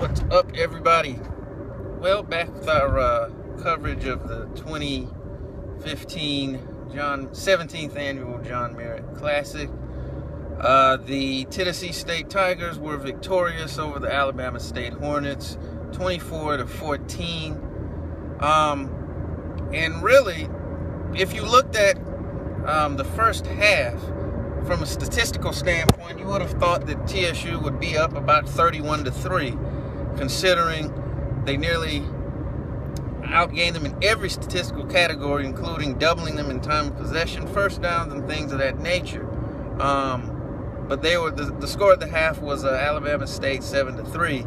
What's up, everybody? Well, back with our coverage of the 2015 17th annual John Merritt Classic. The Tennessee State Tigers were victorious over the Alabama State Hornets, 24-14. And really, if you looked at the first half, from a statistical standpoint, you would have thought that TSU would be up about 31-3, considering they nearly outgained them in every statistical category, including doubling them in time of possession, first downs, and things of that nature. But they were the score at the half was Alabama State 7-3,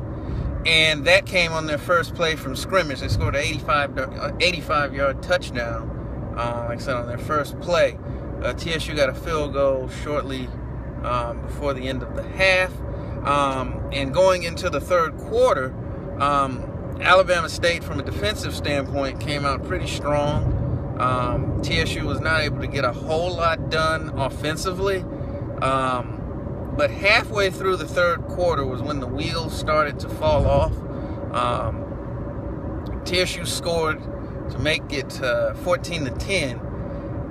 and that came on their first play from scrimmage. They scored an 85-yard touchdown, like I said, on their first play. TSU got a field goal shortly before the end of the half. And going into the third quarter, Alabama State, from a defensive standpoint, came out pretty strong. TSU was not able to get a whole lot done offensively. But halfway through the third quarter was when the wheels started to fall off. TSU scored to make it 14-10.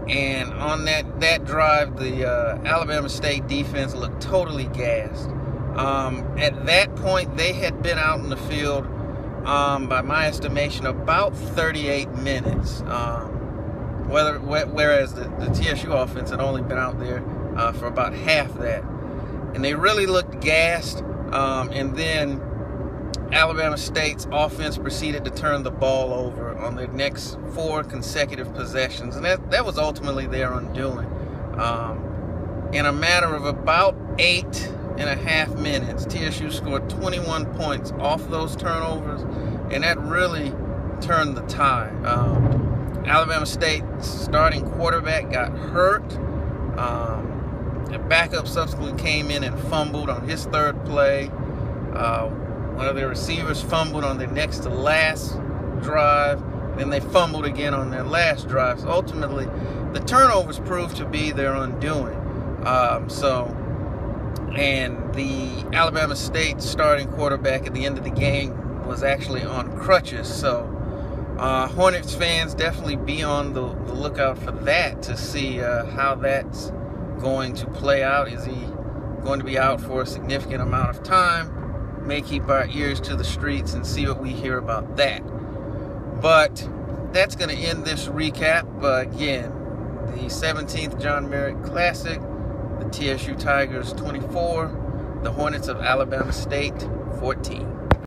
And on that drive, the Alabama State defense looked totally gassed. At that point, they had been out in the field, by my estimation, about 38 minutes. Whereas the TSU offense had only been out there for about half that. And they really looked gassed. And then Alabama State's offense proceeded to turn the ball over on their next 4 consecutive possessions, and that was ultimately their undoing. In a matter of about 8.5 minutes, TSU scored 21 points off those turnovers, and that really turned the tide. Alabama State's starting quarterback got hurt. The backup subsequently came in and fumbled on his third play. One of their receivers fumbled on their next to last drive. Then they fumbled again on their last drive. So ultimately, the turnovers proved to be their undoing. And the Alabama State starting quarterback at the end of the game was actually on crutches. So Hornets fans, definitely be on the lookout for that to see how that's going to play out. Is he going to be out for a significant amount of time? May keep our ears to the streets and see what we hear about that. But that's going to end this recap. Again, the 17th John Merritt Classic, the TSU Tigers 24, the Hornets of Alabama State 14.